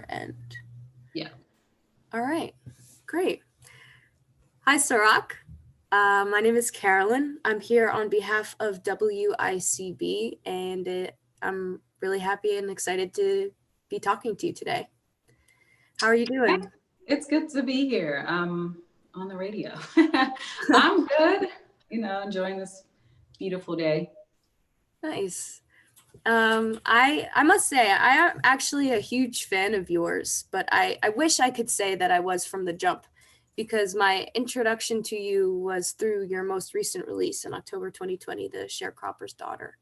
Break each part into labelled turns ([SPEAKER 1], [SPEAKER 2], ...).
[SPEAKER 1] End.
[SPEAKER 2] Yeah.
[SPEAKER 1] All right, great. Hi, Sa-Roc. My name is Carolyn. I'm here on behalf of WICB, and I'm really happy and excited to be talking to you today. How are you doing?
[SPEAKER 2] It's good to be here on the radio. I'm good, enjoying this beautiful day.
[SPEAKER 1] Nice. I must say I am actually a huge fan of yours, but I wish I could say that I was from the jump, because my introduction to you was through your most recent release in October 2020, the Sharecroppers Daughter.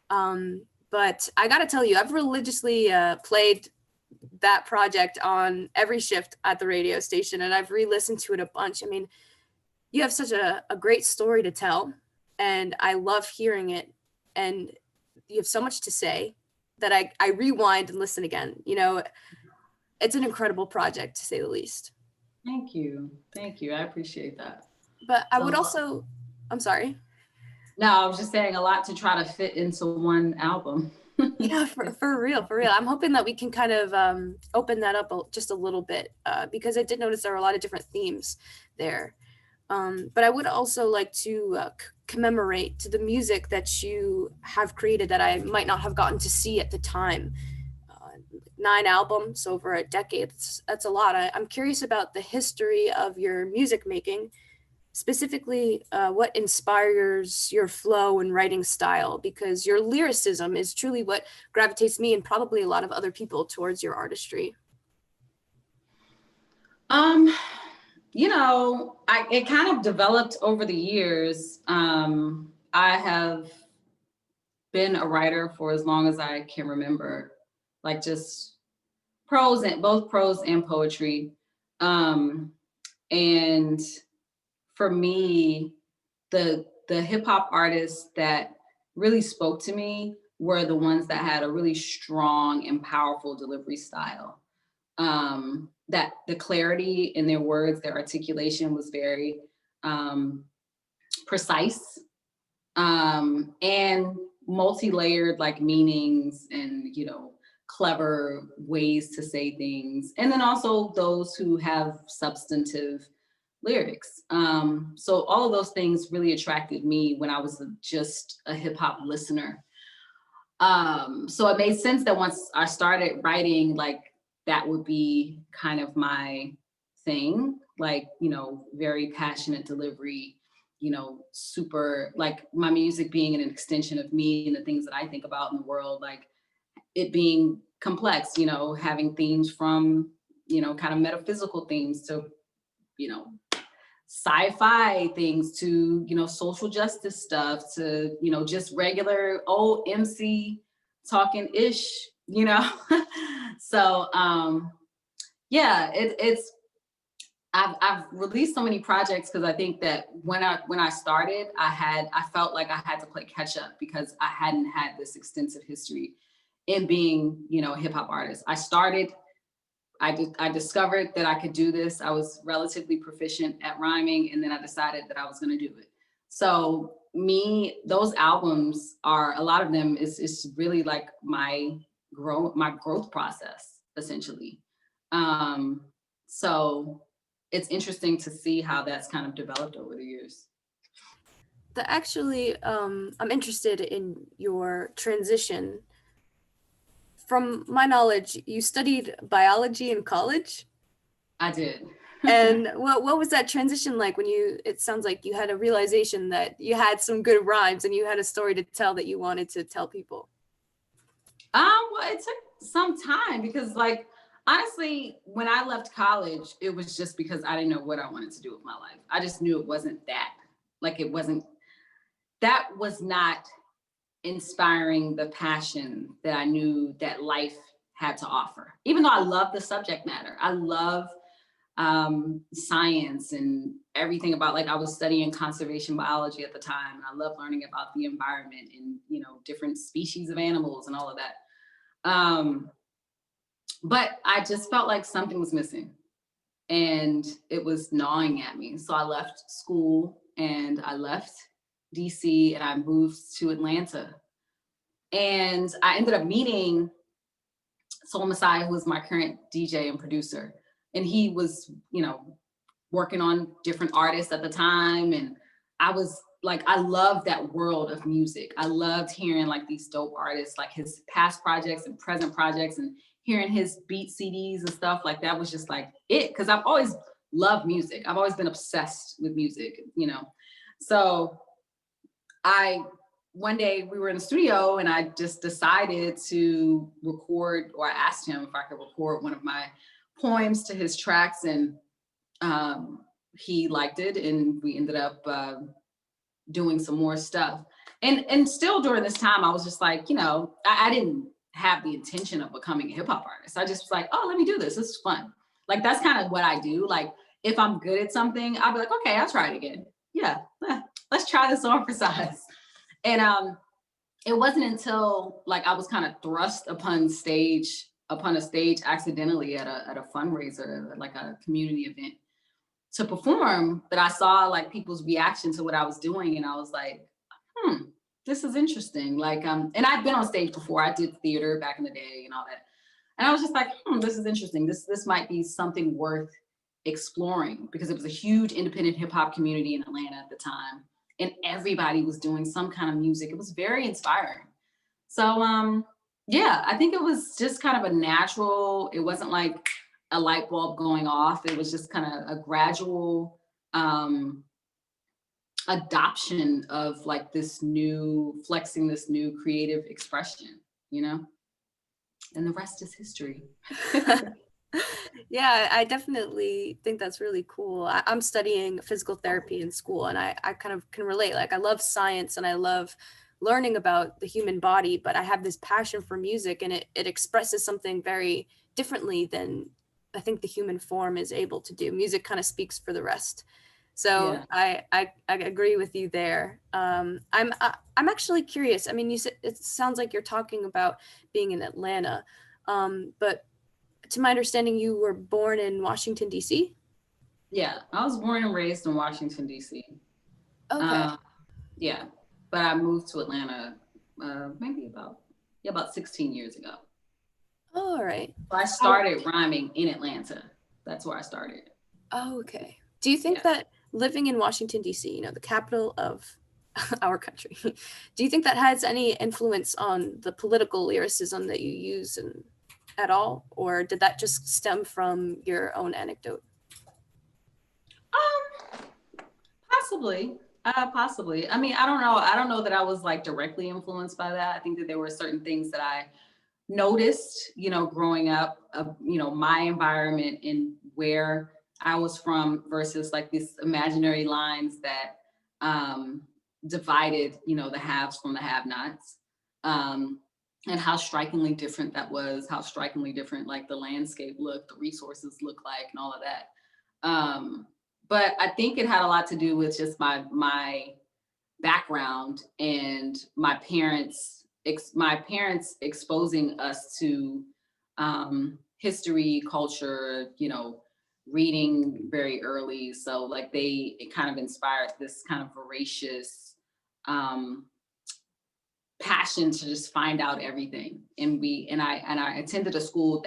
[SPEAKER 1] But I gotta tell you, I've religiously played that project on every shift at the radio station, and I've re-listened to it a bunch. I mean, you have such a great story to tell, and I love hearing it. And you have so much to say that I rewind and listen again. It's an incredible project to say the least.
[SPEAKER 2] Thank you. Thank you. I appreciate that.
[SPEAKER 1] But I would
[SPEAKER 2] So,
[SPEAKER 1] also, I'm sorry.
[SPEAKER 2] no, I was just saying a lot to try to fit into one album.
[SPEAKER 1] Yeah, for real, for real. I'm hoping that we can kind of open that up just a little bit, because I did notice there are a lot of different themes there. But I would also like to commemorate to the music that you have created that I might not have gotten to see at the time. 9 albums over a decade. That's a lot. I'm curious about the history of your music making, specifically what inspires your flow and writing style, because your lyricism is truly what gravitates me and probably a lot of other people towards your artistry.
[SPEAKER 2] Um, it kind of developed over the years. I have been a writer for as long as I can remember, like just both prose and poetry. Um, and for me, the hip hop artists that really spoke to me were the ones that had a really strong and powerful delivery style. That the clarity in their words, their articulation was very precise, and multi-layered, like meanings and clever ways to say things, and then also those who have substantive lyrics. So all of those things really attracted me when I was just a hip hop listener. So it made sense that once I started writing, like that would be kind of my thing, like, very passionate delivery, super, like my music being an extension of me and the things that I think about in the world, like it being complex, having themes from, kind of metaphysical themes to, sci-fi things to, social justice stuff to, just regular old MC talking ish, So yeah, it's I've released so many projects because I think that when I started, I felt like I had to play catch up because I hadn't had this extensive history in being, a hip hop artist. I discovered that I could do this. I was relatively proficient at rhyming, and then I decided that I was going to do it. So those albums are, a lot of them is really like my growth process, essentially. So it's interesting to see how that's kind of developed over the years.
[SPEAKER 1] I'm interested in your transition. From my knowledge, you studied biology in college?
[SPEAKER 2] I did.
[SPEAKER 1] And what was that transition like when it sounds like you had a realization that you had some good rhymes and you had a story to tell that you wanted to tell people?
[SPEAKER 2] Well, it took some time because, like, honestly, when I left college, it was just because I didn't know what I wanted to do with my life. I just knew it wasn't that. Like, that was not inspiring the passion that I knew that life had to offer. Even though I love the subject matter, I love science and everything about, like, I was studying conservation biology at the time, and I love learning about the environment and different species of animals and all of that. But I just felt like something was missing, and it was gnawing at me. So I left school and I left DC and I moved to Atlanta. And I ended up meeting Soul Messiah, who is my current DJ and producer. And he was, you know, working on different artists at the time. And I was like, I loved that world of music. I loved hearing like these dope artists, like his past projects and present projects, and hearing his beat CDs and stuff like that was just like it. Cause I've always loved music. I've always been obsessed with music, you know? So one day we were in the studio and I just decided to record, or I asked him if I could record one of my poems to his tracks, and he liked it, and we ended up doing some more stuff. And still during this time, I was just like, you know, I didn't have the intention of becoming a hip hop artist. I just was like, oh, let me do this. This is fun. Like, that's kind of what I do. Like, if I'm good at something, I'll be like, okay, I'll try it again. Yeah, let's try this on for size. And it wasn't until like I was kind of thrust upon a stage accidentally at a fundraiser, like a community event, to perform, that I saw like people's reaction to what I was doing. And I was like, this is interesting. Like, and I'd been on stage before. I did theater back in the day and all that. And I was just like, this is interesting. This might be something worth exploring, because it was a huge independent hip hop community in Atlanta at the time. And everybody was doing some kind of music. It was very inspiring. So yeah, I think it was just kind of a natural, it wasn't like a light bulb going off. It was just kind of a gradual adoption of like flexing this new creative expression, you know? And the rest is history.
[SPEAKER 1] Yeah, I definitely think that's really cool. I'm studying physical therapy in school, and I kind of can relate. Like, I love science and I love learning about the human body, but I have this passion for music, and it expresses something very differently than I think the human form is able to do. Music kind of speaks for the rest. So yeah. I agree with you there. I'm actually curious. I mean, you said it sounds like you're talking about being in Atlanta, but to my understanding, you were born in Washington, D.C.?
[SPEAKER 2] Yeah, I was born and raised in Washington, D.C.
[SPEAKER 1] Okay.
[SPEAKER 2] Yeah, but I moved to Atlanta maybe about 16 years ago.
[SPEAKER 1] Oh, all right.
[SPEAKER 2] So I started rhyming in Atlanta. That's where I started.
[SPEAKER 1] Oh, okay. Do you think that living in Washington, D.C., you know, the capital of our country, do you think that has any influence on the political lyricism that you use at all? Or did that just stem from your own anecdote?
[SPEAKER 2] Possibly. Possibly. I mean, I don't know. I don't know that I was like directly influenced by that. I think that there were certain things that I noticed, you know, growing up, you know, my environment and where I was from versus like these imaginary lines that divided, you know, the haves from the have-nots. And how strikingly different that was, how strikingly different like the landscape looked, the resources looked like, and all of that. But I think it had a lot to do with just my background and my parents exposing us to history, culture, you know, reading very early. So like it kind of inspired this kind of voracious passion to just find out everything. And I attended a school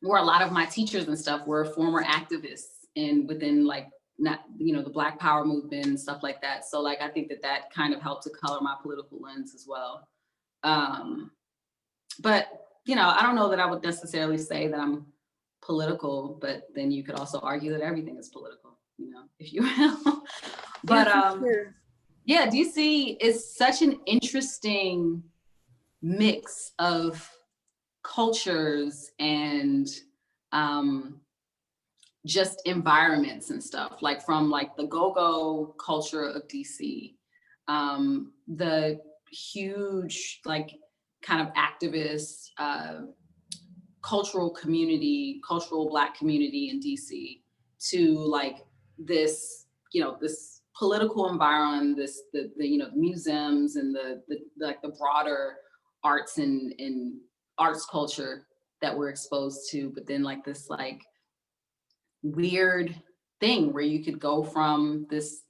[SPEAKER 2] where a lot of my teachers and stuff were former activists and within like, not, you know, the Black Power movement and stuff like that. So like, I think that kind of helped to color my political lens as well. But, you know, I don't know that I would necessarily say that I'm political, but then you could also argue that everything is political, you know, if you will. But yeah, DC is such an interesting mix of cultures and just environments and stuff, like from like the go-go culture of DC, the huge like kind of activist cultural Black community in DC, to like this, you know, this political environment, the you know, museums and the like the broader arts and arts culture that we're exposed to, but then like this like weird thing where you could go from this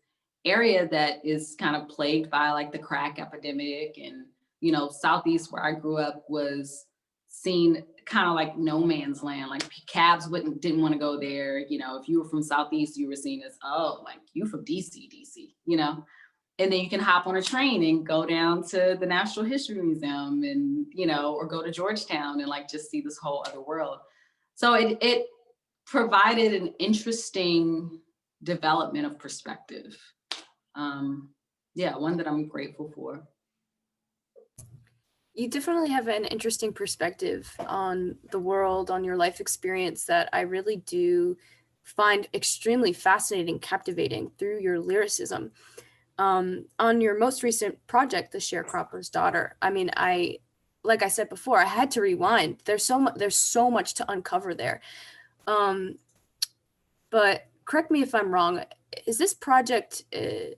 [SPEAKER 2] area that is kind of plagued by like the crack epidemic, and you know, Southeast where I grew up was seen kind of like no man's land. Like cabs didn't want to go there. You know, if you were from Southeast, you were seen as, oh, like you from DC, you know? And then you can hop on a train and go down to the Natural History Museum and, you know, or go to Georgetown and like just see this whole other world. So it provided an interesting development of perspective. Yeah, one that I'm grateful for.
[SPEAKER 1] You definitely have an interesting perspective on the world, on your life experience that I really do find extremely fascinating, captivating through your lyricism. On your most recent project, The Sharecropper's Daughter, I mean, like I said before, I had to rewind. There's so much to uncover there. But correct me if I'm wrong, is this project the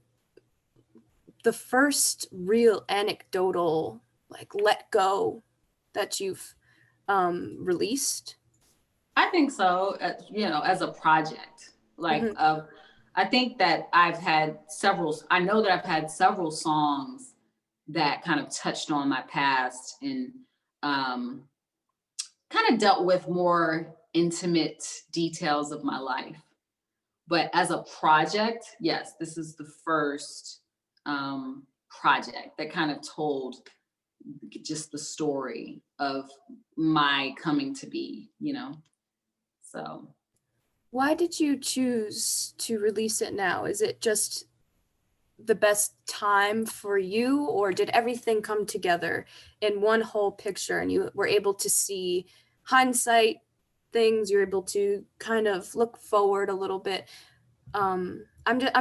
[SPEAKER 1] first real anecdotal, like, let go that you've released?
[SPEAKER 2] I think so, you know, as a project. Like,
[SPEAKER 1] Mm-hmm.
[SPEAKER 2] I think that I know that I've had several songs that kind of touched on my past and kind of dealt with more intimate details of my life. But as a project, yes, this is the first project that kind of told just the story of my coming to be, you know? So.
[SPEAKER 1] Why did you choose to release it now? Is it just the best time for you, or did everything come together in one whole picture and you were able to see hindsight things, you're able to kind of look forward a little bit? I'm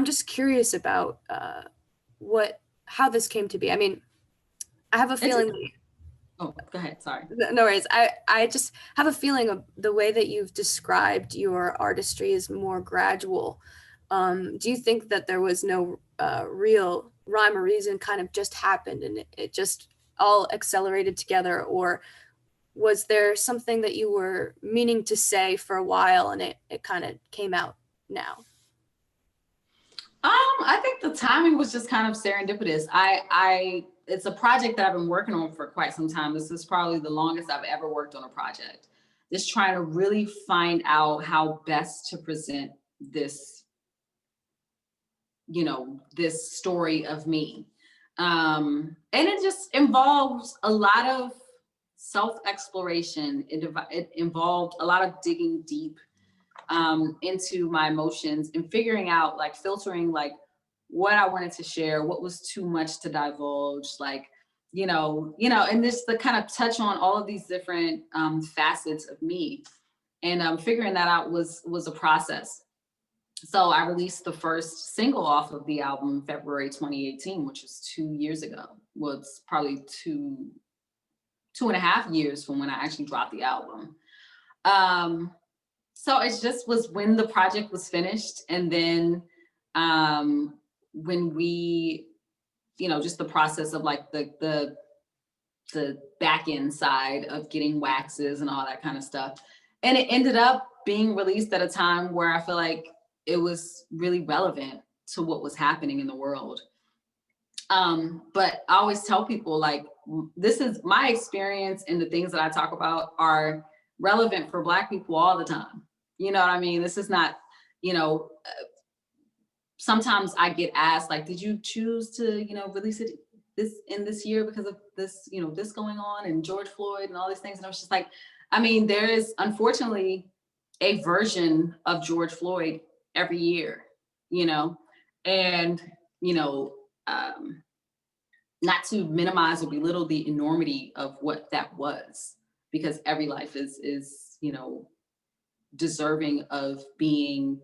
[SPEAKER 1] just curious about how this came to be. I mean, I have a
[SPEAKER 2] It's
[SPEAKER 1] feeling.
[SPEAKER 2] Oh, go ahead. Sorry.
[SPEAKER 1] No worries. I just have a feeling of the way that you've described your artistry is more gradual. Do you think that there was no real rhyme or reason, kind of just happened and it just all accelerated together? Or was there something that you were meaning to say for a while and it kind of came out now?
[SPEAKER 2] I think the timing was just kind of serendipitous. It's a project that I've been working on for quite some time. This is probably the longest I've ever worked on a project. Just trying to really find out how best to present this, you know, this story of me. And it just involves a lot of self-exploration. It involved a lot of digging deep into my emotions and figuring out, like, filtering, like, what I wanted to share, what was too much to divulge, like, and this the kind of touch on all of these different facets of me, and figuring that out was a process. So I released the first single off of the album February 2018, which was 2 years ago. Well, it's probably two and a half years from when I actually dropped the album. So it just was when the project was finished. And then when we, just the process of like the back end side of getting waxes and all that kind of stuff. And it ended up being released at a time where I feel like it was really relevant to what was happening in the world. But I always tell people, like, this is my experience, and the things that I talk about are relevant for Black people all the time. You know what I mean? This is not, sometimes I get asked, like, did you choose to, release it this year because of this, this going on and George Floyd and all these things? And I was just like, I mean, there is unfortunately a version of George Floyd every year, and, not to minimize or belittle the enormity of what that was, because every life is deserving of being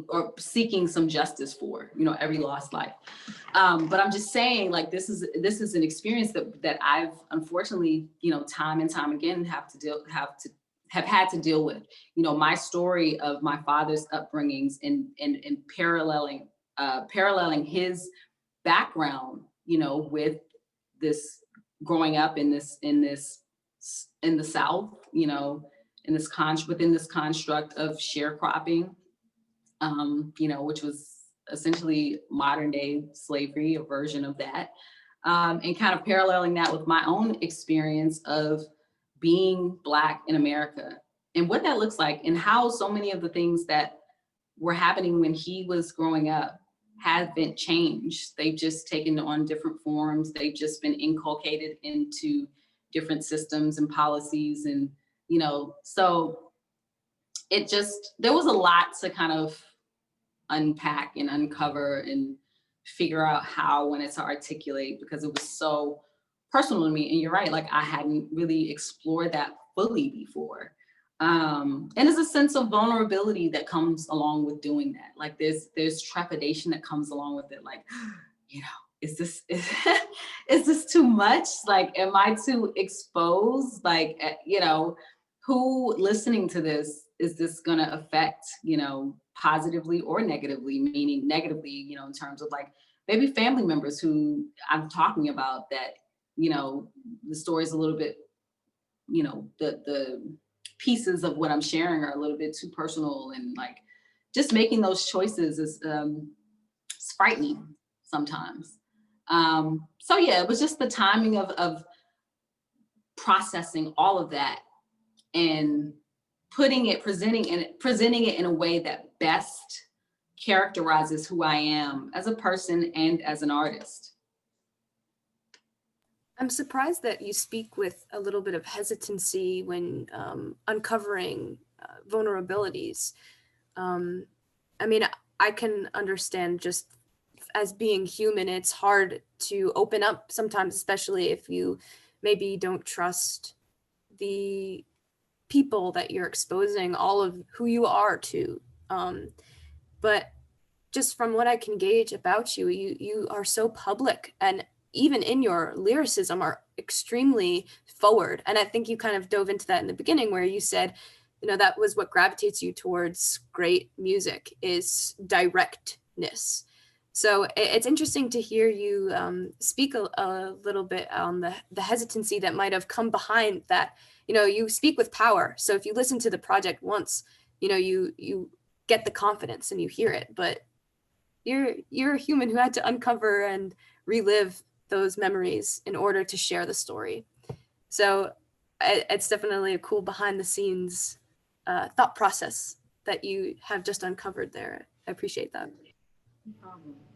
[SPEAKER 2] or seeking some justice for, every lost life. But I'm just saying, like, this is an experience that I've unfortunately, time and time again have had to deal with. My story of my father's upbringings and paralleling his background, with this growing up in the South, within this construct of sharecropping, which was essentially modern day slavery, a version of that. and kind of paralleling that with my own experience of being Black in America and what that looks like, and how so many of the things that were happening when he was growing up haven't changed. They've just taken on different forms. They've just been inculcated into different systems and policies. And, you know, so it just, there was a lot to kind of unpack and uncover and figure out how I wanted to articulate, because it was so personal to me. And you're right, like I hadn't really explored that fully before. And there's a sense of vulnerability that comes along with doing that. Like there's trepidation that comes along with it. Like, you know, is this too much? Like, am I too exposed? Like, you know, who listening to this, is this gonna affect, you know, positively or negatively? Meaning negatively, you know, in terms of like maybe family members who I'm talking about that, you know, the story's a little bit, you know, the pieces of what I'm sharing are a little bit too personal, and like just making those choices is it's frightening sometimes. So yeah, it was just the timing of processing all of that and presenting it in a way that best characterizes who I am as a person and as an artist.
[SPEAKER 1] I'm surprised that you speak with a little bit of hesitancy when uncovering vulnerabilities. I mean, I can understand, just as being human, it's hard to open up sometimes, especially if you maybe don't trust the people that you're exposing all of who you are to. But just from what I can gauge about you, you are so public, and even in your lyricism are extremely forward. And I think you kind of dove into that in the beginning, where you said, you know, that was what gravitates you towards great music, is directness. So it's interesting to hear you speak a little bit on the hesitancy that might have come behind that. You know, you speak with power. So if you listen to the project once, you know, you get the confidence and you hear it, but you're a human who had to uncover and relive those memories in order to share the story. So it's definitely a cool behind the scenes thought process that you have just uncovered there. I appreciate that.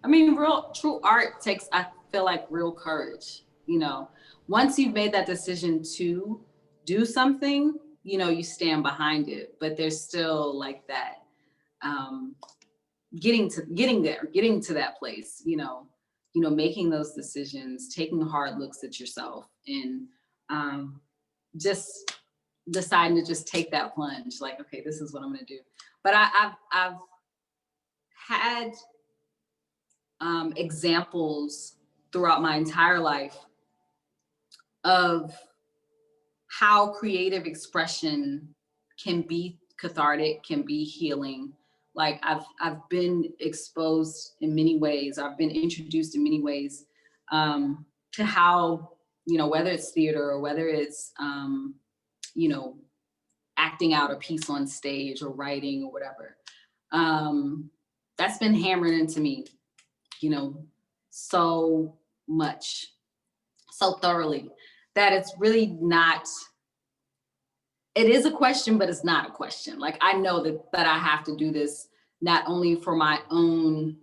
[SPEAKER 2] I mean, real true art takes, I feel like, real courage. You know, once you've made that decision to do something, you know, you stand behind it. But there's still like that getting to that place, you know, making those decisions, taking hard looks at yourself, and just deciding to just take that plunge. Like, okay, this is what I'm going to do. But I've had examples throughout my entire life of how creative expression can be cathartic, can be healing. Like I've been exposed in many ways. I've been introduced in many ways to how, you know, whether it's theater or whether it's, you know, acting out a piece on stage or writing or whatever. That's been hammered into me, you know, so much, so thoroughly, that it's really not, it is a question, but it's not a question. Like, I know that I have to do this not only for my own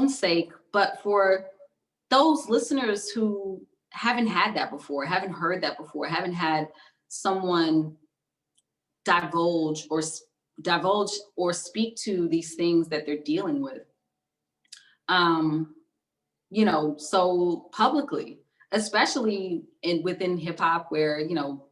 [SPEAKER 2] sake, but for those listeners who haven't had that before, haven't heard that before, haven't had someone divulge or speak to these things that they're dealing with. You know, so publicly, especially within hip hop, where, you know,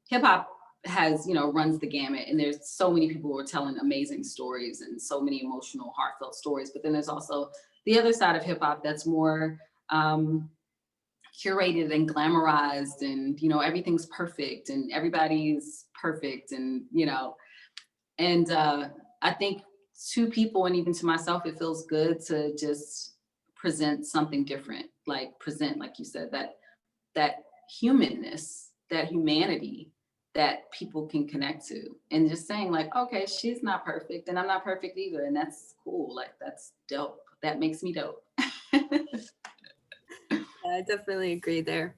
[SPEAKER 2] hip hop has, you know, runs the gamut, and there's so many people who are telling amazing stories and so many emotional, heartfelt stories. But then there's also the other side of hip hop that's more curated and glamorized, and, you know, everything's perfect and everybody's perfect, and, you know, and I think to people, and even to myself, it feels good to just present something different, like you said, that humanness, that humanity that people can connect to, and just saying like, okay, she's not perfect and I'm not perfect either, and that's cool. Like, that's dope. That makes me dope.
[SPEAKER 1] Yes, I definitely agree there.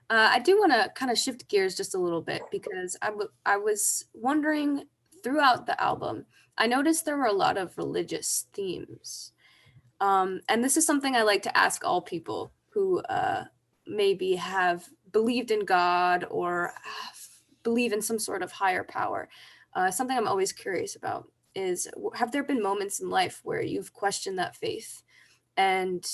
[SPEAKER 1] I do want to kind of shift gears just a little bit because I was wondering throughout the album, I noticed there were a lot of religious themes. And this is something I like to ask all people who maybe have believed in God or believe in some sort of higher power. Something I'm always curious about is, have there been moments in life where you've questioned that faith? And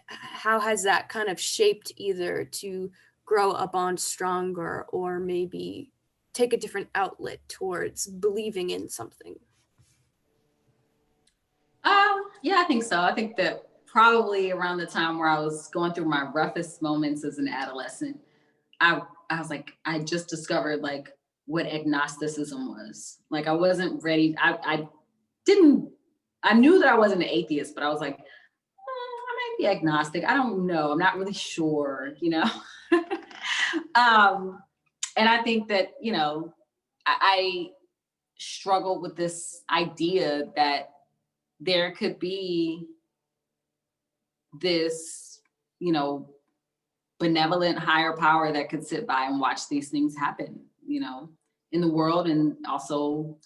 [SPEAKER 1] how has that kind of shaped either to grow a bond stronger or maybe take a different outlet towards believing in something?
[SPEAKER 2] Yeah, I think so. I think that probably around the time where I was going through my roughest moments as an adolescent, I was like, I just discovered like what agnosticism was. Like I wasn't ready. I didn't, I knew that I wasn't an atheist, but I was like, I might be agnostic. I don't know. I'm not really sure, you know? And I think that, you know, I struggled with this idea that there could be this, you know, benevolent higher power that could sit by and watch these things happen, you know, in the world, and also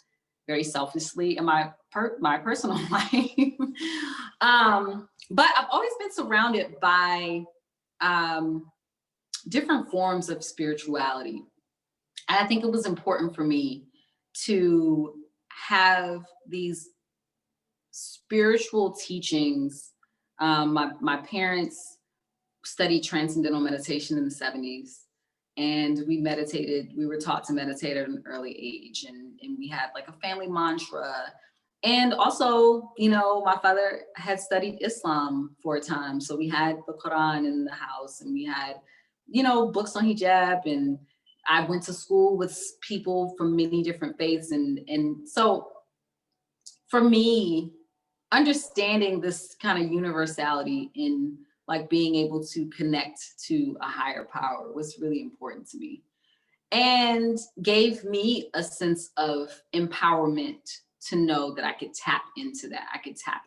[SPEAKER 2] very selfishly in my personal life. But I've always been surrounded by different forms of spirituality. And I think it was important for me to have these spiritual teachings. My parents studied transcendental meditation in the 70s. And we were taught to meditate at an early age. And we had like a family mantra. And also, you know, my father had studied Islam for a time. So we had the Quran in the house, and we had, you know, books on hijab. And I went to school with people from many different faiths. And so for me, understanding this kind of universality in like being able to connect to a higher power was really important to me, and gave me a sense of empowerment to know that I could tap into that. I could tap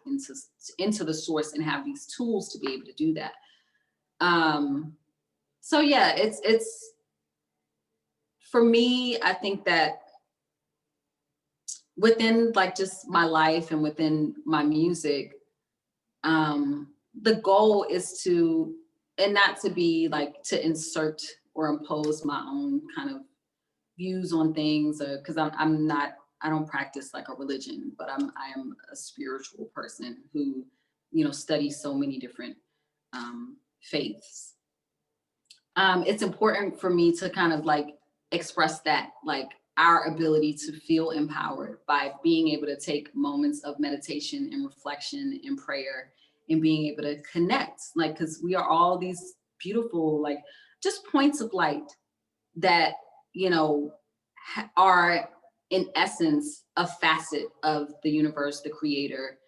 [SPEAKER 2] into the source and have these tools to be able to do that. So yeah, it's for me, I think that within like just my life and within my music, the goal is to, and not to be like to insert or impose my own kind of views on things, because I'm not, I don't practice like a religion, but I am a spiritual person who, you know, studies so many different faiths. It's important for me to kind of like express that, like our ability to feel empowered by being able to take moments of meditation and reflection and prayer and being able to connect, like, because we are all these beautiful, like, just points of light that, you know, are in essence a facet of the universe, the creator.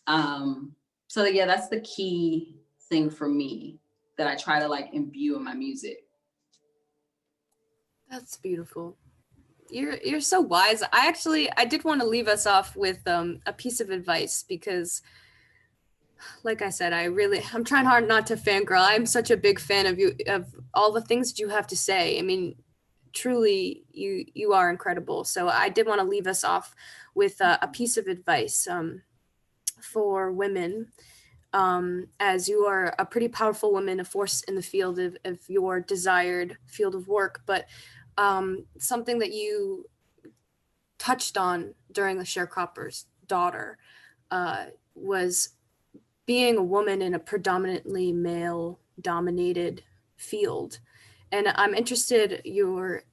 [SPEAKER 2] So yeah, that's the key thing for me that I try to like imbue in my music.
[SPEAKER 1] That's beautiful. You're so wise. I did want to leave us off with a piece of advice because, like I said, I'm trying hard not to fangirl. I'm such a big fan of you, of all the things that you have to say. I mean, truly, you are incredible. So I did want to leave us off with a piece of advice for women, as you are a pretty powerful woman, a force in the field of your desired field of work. But something that you touched on during the Sharecroppers Daughter was being a woman in a predominantly male dominated field. And I'm interested your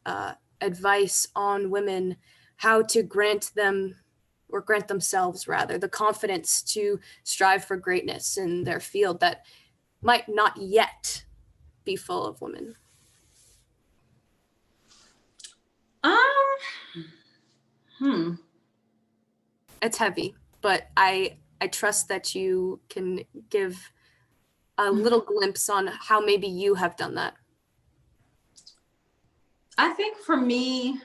[SPEAKER 1] advice on women, how to grant them, or grant themselves rather, the confidence to strive for greatness in their field that might not yet be full of women.
[SPEAKER 2] Hmm.
[SPEAKER 1] It's heavy, but I trust that you can give a little glimpse on how maybe you have done that.
[SPEAKER 2] I think for me,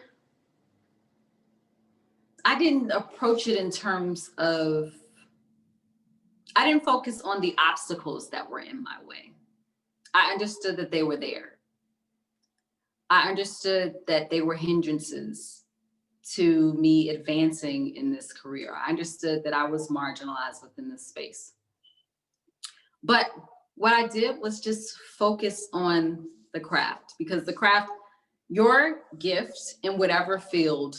[SPEAKER 2] I didn't approach it in terms of, I didn't focus on the obstacles that were in my way. I understood that they were there. I understood that they were hindrances to me advancing in this career. I understood that I was marginalized within this space. But what I did was just focus on the craft, because the craft, your gift in whatever field,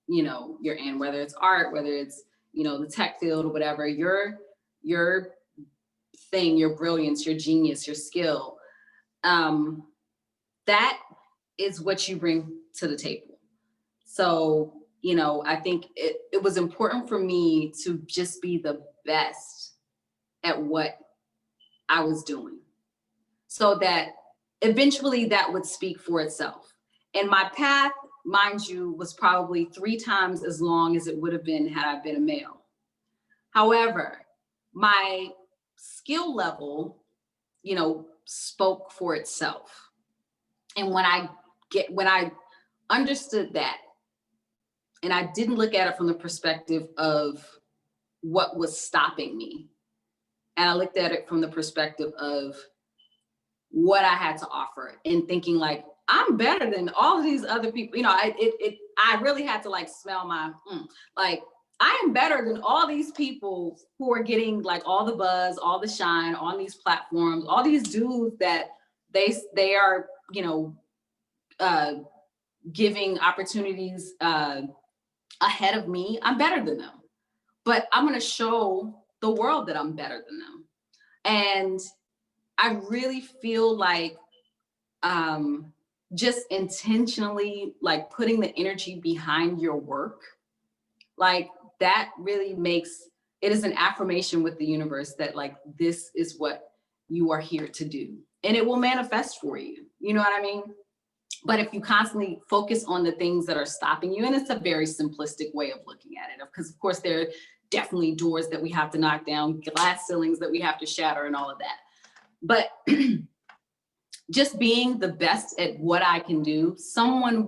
[SPEAKER 2] you know, you're in, whether it's art, whether it's, you know, the tech field or whatever, your thing, your brilliance, your genius, your skill, that is what you bring to the table. So, you know, I think it was important for me to just be the best at what I was doing, so that eventually that would speak for itself. And my path, mind you, was probably 3 times as long as it would have been had I been a male. However, my skill level, you know, spoke for itself. And when I understood that, and I didn't look at it from the perspective of what was stopping me, and I looked at it from the perspective of what I had to offer, and thinking like, I'm better than all of these other people. You know, I really had to like smell my, like, I am better than all these people who are getting like all the buzz, all the shine on these platforms, all these dudes that they are, you know, giving opportunities ahead of me. I'm better than them, but I'm going to show the world that I'm better than them. And I really feel like just intentionally like putting the energy behind your work, like that really makes it is an affirmation with the universe that like, this is what you are here to do, and it will manifest for you. You know what I mean? But if you constantly focus on the things that are stopping you, and it's a very simplistic way of looking at it, because of course there are definitely doors that we have to knock down, glass ceilings that we have to shatter, and all of that. But just being the best at what I can do, someone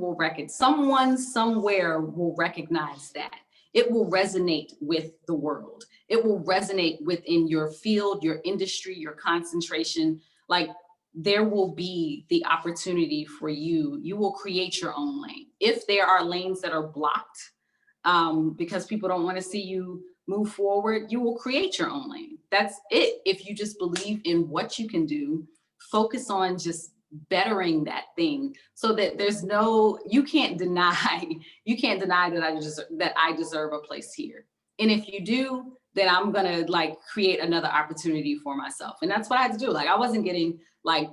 [SPEAKER 2] somewhere will recognize that. It will resonate with the world. It will resonate within your field, your industry, your concentration. Like, there will be the opportunity for you. You will create your own lane. If there are lanes that are blocked because people don't want to see you move forward, you will create your own lane. That's it. If you just believe in what you can do, focus on just bettering that thing, so that there's no, you can't deny that I deserve a place here. And if you do, then I'm gonna like create another opportunity for myself. And that's what I had to do. Like, I wasn't getting like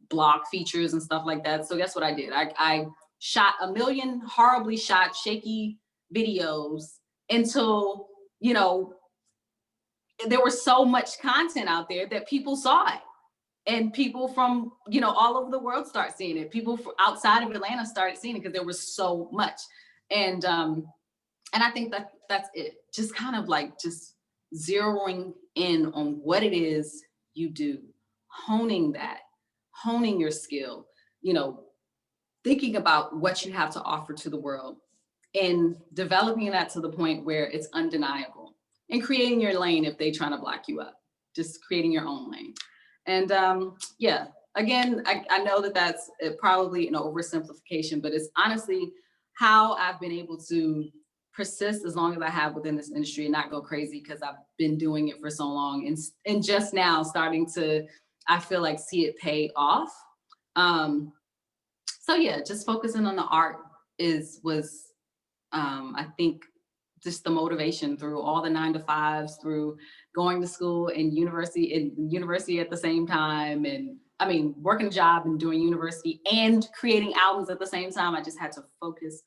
[SPEAKER 2] blog features and stuff like that. So guess what I did? I shot a million horribly shot, shaky videos until, you know, there was so much content out there that people saw it. And people from, you know, all over the world start seeing it. People from outside of Atlanta started seeing it because there was so much. And I think that that's it. Just kind of like just zeroing in on what it is you do, honing your skill, you know, thinking about what you have to offer to the world, and developing that to the point where it's undeniable, and creating your lane if they trying to block you up, just creating your own lane. And yeah, again, I know that that's probably an oversimplification, but it's honestly how I've been able to persist as long as I have within this industry and not go crazy, because I've been doing it for so long, and just now starting to, I feel like, see it pay off. So yeah, just focusing on the art was I think just the motivation through all the 9-to-5s, through going to school and university at the same time. And I mean, working a job and doing university and creating albums at the same time. I just had to focus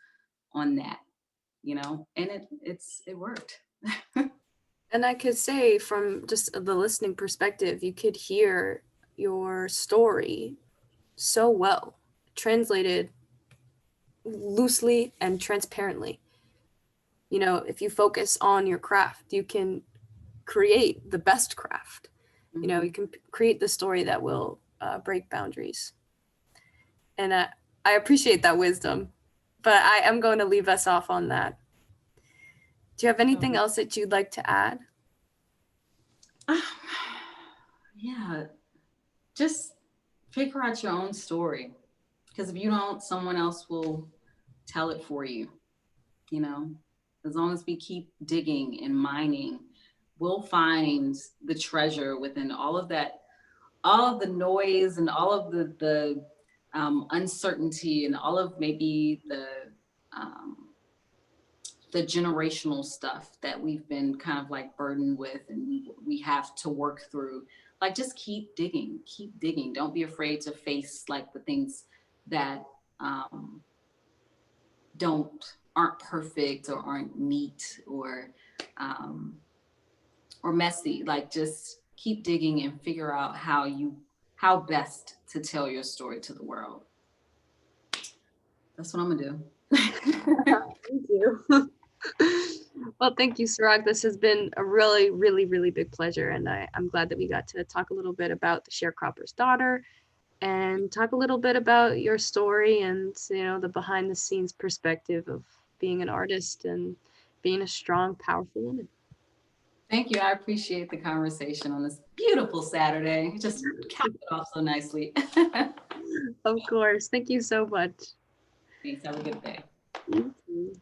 [SPEAKER 2] on that, you know, and it worked.
[SPEAKER 1] And I could say, from just the listening perspective, you could hear your story so well, translated loosely and transparently. You know, if you focus on your craft, you can create the best craft. You know, you can create the story that will break boundaries. And I appreciate that wisdom, but I am going to leave us off on that. Do you have anything else that you'd like to add?
[SPEAKER 2] Yeah, just figure out your own story. Because if you don't, someone else will tell it for you. You know, as long as we keep digging and mining, we'll find the treasure within all of that, all of the noise and all of the uncertainty and all of maybe the generational stuff that we've been kind of like burdened with and we have to work through. Like, just keep digging, keep digging. Don't be afraid to face like the things that don't aren't perfect or aren't neat or messy. Like, just keep digging and figure out how best to tell your story to the world. That's what I'm gonna do.
[SPEAKER 1] Thank you. Well, thank you, Sa-Roc. This has been a really, really, really big pleasure. And I'm glad that we got to talk a little bit about the Sharecropper's Daughter and talk a little bit about your story and, you know, the behind the scenes perspective of being an artist and being a strong, powerful woman.
[SPEAKER 2] Thank you. I appreciate the conversation on this beautiful Saturday. It just capped it off so nicely.
[SPEAKER 1] Of course. Thank you so much.
[SPEAKER 2] Thanks. Have a good day.
[SPEAKER 1] You too.